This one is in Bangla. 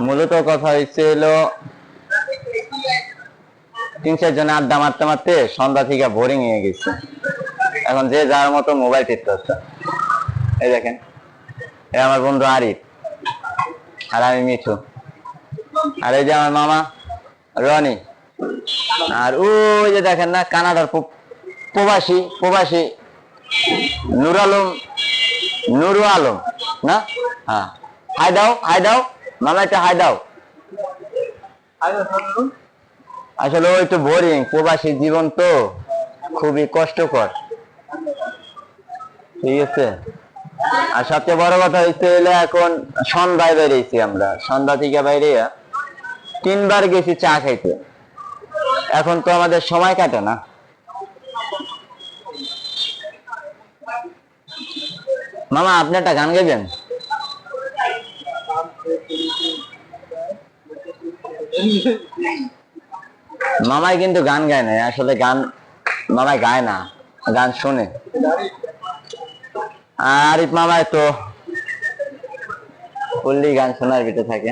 মূলত কথা হচ্ছে হলো 3-4 জনে আড্ডা মারতে মারতে সন্ধ্যা থেকে বোরিং হয়ে গেছে। এখন যে যার মতো মোবাইল টিপতেছে। এই দেখেন, এই আমার বন্ধু আরিফ, আর আমি মিঠু, আর এই যে আমার মামা রনি, আর ওই যে দেখেন না কানাডার প্রবাসী প্রবাসী নুর আলম, নুরু আলম না? হ্যাঁ, হাই দাও হাই দাও মামা, একটা হাই দাও। আসলে ওই তো বোরিং, প্রবাসী জীবন তো খুবই কষ্টকর, ঠিক আছে। আর সবচেয়ে বড় কথা হচ্ছে হলো এখন সন্ধ্যায় বেরিয়েছি আমরা, সন্ধ্যা থেকে বাইরে 3বার গেছি চা খাইতে। এখন তো আমাদের সময় কাটে না। মামা আপনি একটা গান গাইবেন? মামাই কিন্তু গান গায় না আসলে, গান মামাই গায় না, গান শোনে। আরিফ মামাই তো ফুললি গান শোনার ভিতরে থাকে।